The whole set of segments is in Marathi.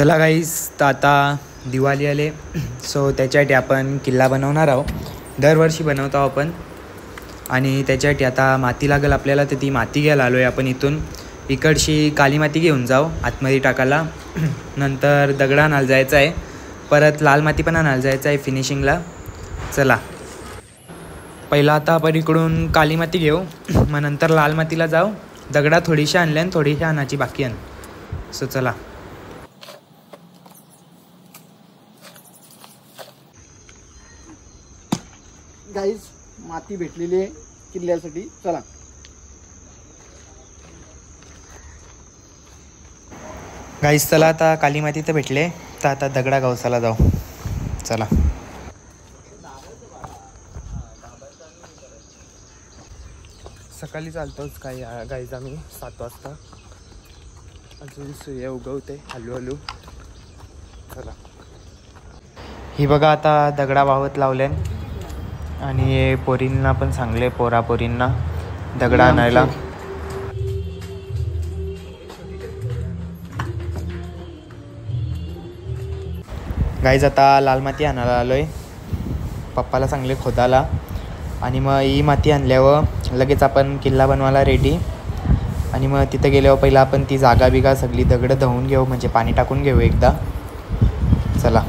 चला गाईस, तर आता दिवाळी आले, सो त्याच्यासाठी आपण किल्ला बनवणार आहोत. दरवर्षी बनवतो आपण. आणि त्याच्यासाठी आता माती लागेल आपल्याला, तर ती माती घ्यायला आलो आहे आपण. इथून इकडची काली माती घेऊन जाऊ आतमध्ये टाकायला. नंतर दगड आणायला जायचं आहे, परत लाल माती पण आणायला जायचं आहे फिनिशिंगला. चला पहिला आता आपण इकडून काली माती घेऊ, मग नंतर लाल मातीला जाऊ. दगडा थोडीशी आणल्या आणि थोडीशी आणायची बाकी आण. सो चला. गाईज माती भेटलेली आहे किल्ल्यासाठी. चला गाईस, चला आता काली माती तर भेटले, तर आता दगडा गवसाला जाऊ. चला. सकाळी चालतोच काही गाईज आम्ही 7 वाजता. अजून सूर्य उगवते हळूहळू. चला. ही बघा आता दगडा वाहत लावल्यान, आणि हे पोरींना पण सांगले, पोरींना दगडा आणायला. गाईज आता लाल माती आणायला आलो आहे. पप्पाला सांगले खोदाला, आणि मग ही माती आणल्यावर लगेच आपण किल्ला बनवायला रेडी. आणि मग तिथं गेल्यावर पहिला आपण ती जागा बिगा सगळी दगडं धुवून घेऊ, म्हणजे पाणी टाकून घेऊ एकदा. चला.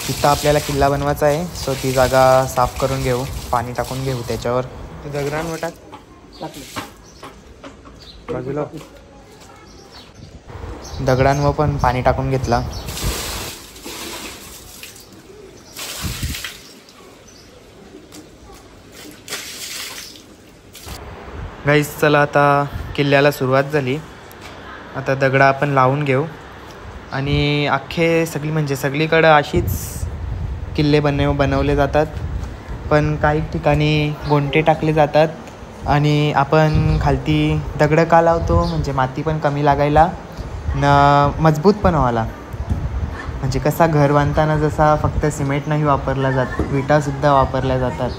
इथं आपल्याला किल्ला बनवायचा आहे, सो ती जागा साफ करून घेऊ, पाणी टाकून घेऊ त्याच्यावर. दगडांवर बाजूला दगडांवर पण पाणी टाकून घेतला. गाईस, चला आता किल्ल्याला सुरुवात झाली. आता दगडा आपण लावून घेऊ. आणि अख्खे सगळीकडं अशीच किल्ले बनवले जातात, पण काही ठिकाणी गोंटे टाकले जातात. आणि आपण खालती दगडं का लावतो, म्हणजे माती पण कमी लागायला न मजबूत पण व्हायला. म्हणजे कसा घर बांधताना जसा फक्त सिमेंट नाही वापरला जात, विटासुद्धा वापरल्या जातात,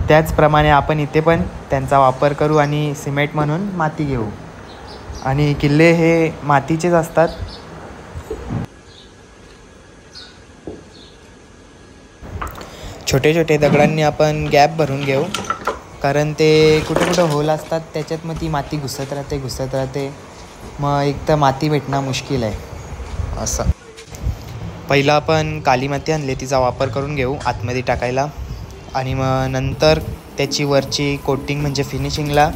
त्याचप्रमाणे आपण इथे पण त्यांचा वापर करू आणि सिमेंट म्हणून माती घेऊ. आणि किल्ले हे मातीचेच असतात. छोटे छोटे दगडांनी आपण गॅप भरून घेऊ, कारण ते कुठं होल असतात, त्याच्यात मग ती माती घुसत राहते. मग एक तर माती भेटणं मुश्किल आहे असं. पहिला आपण काली माती आणली, तिचा वापर करून घेऊ आतमध्ये टाकायला. आणि मग नंतर त्याची वरची कोटिंग म्हणजे फिनिशिंगला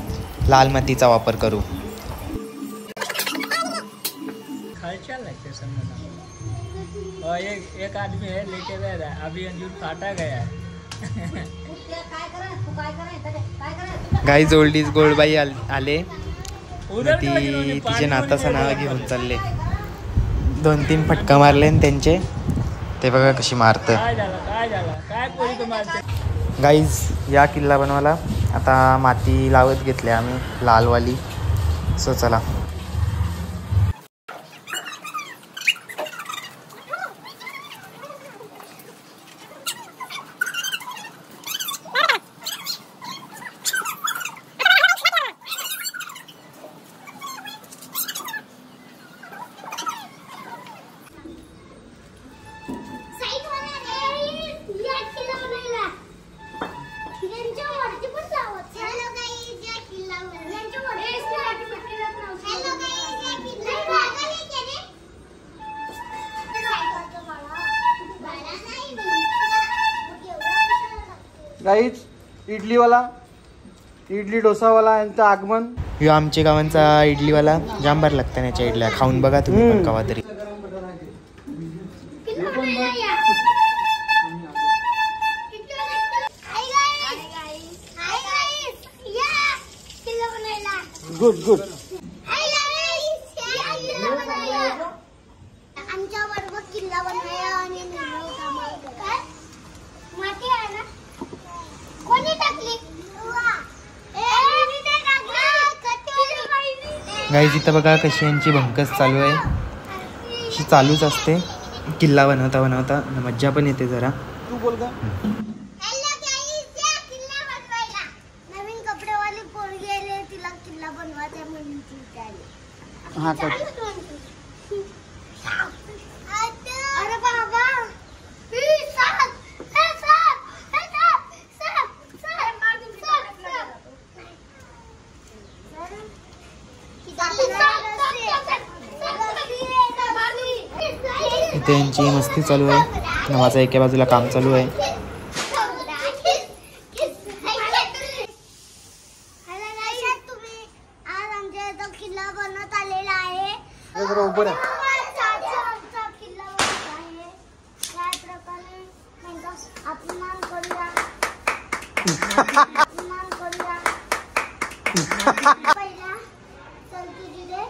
लाल मातीचा वापर करू. एक आदमी है लेके गया है, अभी अंजूर काटा गया है. गाईज ओल्ड इज गोल्ड बाई आले, ती तिचे नाताचं नाव घेऊन चालले. 2-3 फटका मारले त्यांचे, ते बघा कशी मारतं. गाईज, या किल्ला बनवायला आता माती लावत घेतली आम्ही लालवाली. सो चला. गाईज, इडली डोसावाला यांचं आगमन. ह्यो आमच्या गावांचा इडलीवाला जाम भारी लागतं. याच्या इडल्या खाऊन बघा तुम्ही पण कवा तरी. गुड. गाईज, इथं बघा कशी यांची भंकस चालू आहे. अशी चालूच असते किल्ला बनवता मज्जा पण येते जरा. तू बोल का. हेलो गाइस, या किल्ला बनवायला नवीन कपडेवाली पोरगी आली, तिला किल्ला हा कट. अरे बाबा इथे यांची मस्ती चालू आहे. नवाचा एका बाजूला काम चालू आहे. किल्ला बनवत आलेला आहे. जरा उभं राहा. किल्ला बनवत आहे. त्या प्रकारे अपमान करूया. अपमान करूया. पहिला चल तुझी दे.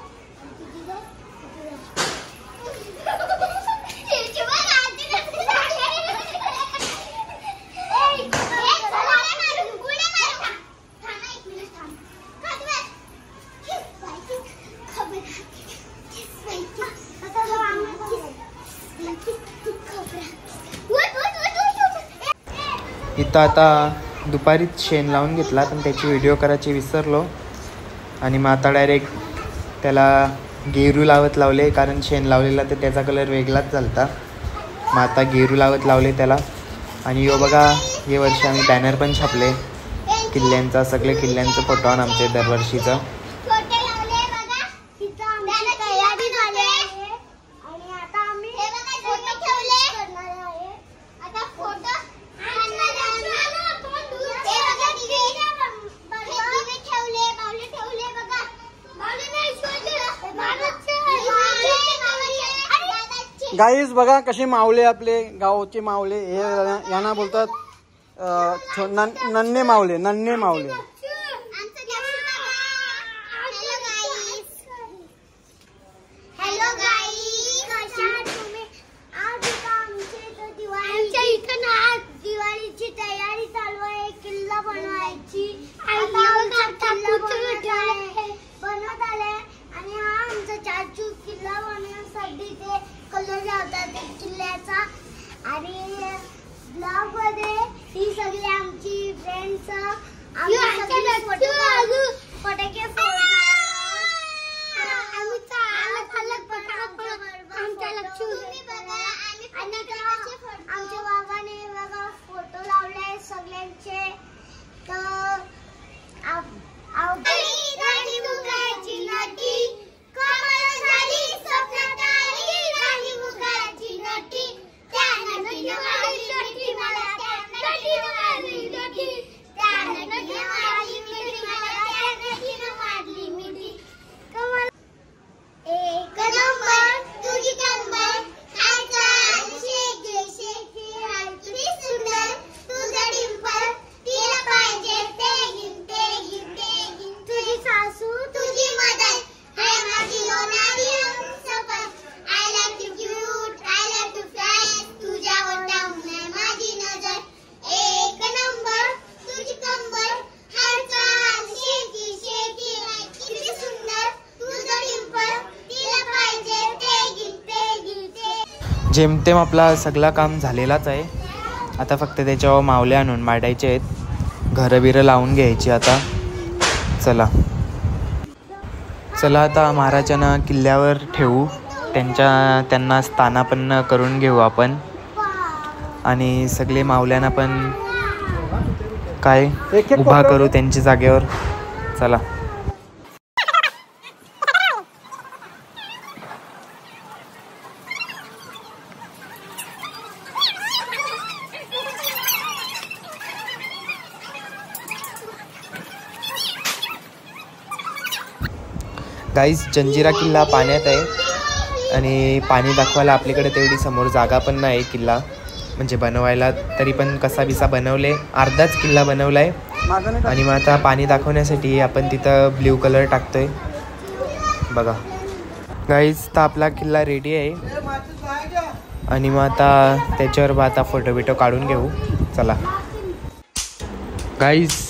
इथं आता दुपारीच शेण लावून घेतला, पण त्याची व्हिडिओ करायची विसरलो आणि मग आता डायरेक्ट त्याला गेरू लावले, कारण शेण लावलेला तर त्याचा कलर वेगळाच झालता. मग आता गेरू लावले त्याला. आणि यो बघा, हे वर्षी आम्ही बॅनर पण छापले किल्ल्यांचा, सगळे किल्ल्यांचं फोटो आण आमचे दरवर्षीचं. गाईज बघा कसे मावले, आपले गावचे मावले. हे यांना बोलतात नन्हे मावले. हॅलो गाईस, कशा आहात तुम्ही? आज आमच्या इथं ना दिवाळीची तयारी चालू आहे. किल्ला बनवायची. बनवत आले आणि हा आमचा चाचू किल्ला बनवण्यासाठी ते कलर लावतात किल्ल्याचा. आणि ब्लॉग मध्ये ही सगळी आमची फ्रेंड्स फटाके आमच्या बाबाने बघा फोटो लावले सगळ्यांचे. तर राणी मुखाची नटी कमल झाली स्वप्नात आली. राणी मुखाची नटी त्या नटीने मारली मला. त्या नटीने मारली मिठी. त्या नटीने मारली मिठी मला. त्या नटीने मारली मिठी. कमल एक नंबर तुझी कंबर. सुंदर तुझा डिंपल. तिला पाहिजे तुझी सासू तुझी मदत. हाय माझी होणारी हमसफर. I like to cute, I like to flash. तुझ्यावर टांगणे माझी नजर. एक नंबर तुझी कंबर. हालचाल शेकी शेकी. किती सुंदर तुझा डिंपल. तिला पाहिजे जेमतेम आपला सगळा काम झालेलाच आहे. आता फक्त त्याच्यावर मावले आणून मांडायचे आहेत. घरं बिरं लावून घ्यायची आता. चला आता महाराजांना किल्ल्यावर ठेवू. त्यांना स्थानापन्न करून घेऊ आपण. आणि सगळे मावल्यांना पण काय उभा करू त्यांच्या जागेवर. चला. गाईस, जंजिरा किल्ला पाण्यात आहे आणि पाणी दाखवायला आपल्याकडे तेवढी समोर जागा पण नाही किल्ला म्हणजे बनवायला. तरी पण कसा बिसा बनवले. अर्धाच किल्ला बनवला आहे. आणि मग आता पाणी दाखवण्यासाठी आपण तिथं ब्ल्यू कलर टाकतोय बघा. गाईस, तर आपला किल्ला रेडी आहे. आणि मग आता त्याच्यावर आता फोटो बिटो काढून घेऊ. चला गाईस,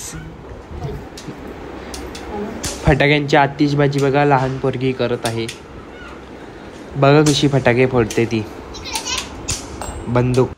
फटाक्यांची आतिषबाजी बघा लहान पोरगी करत आहे. बघा कशी फटाके फोडते ती. बंदूक.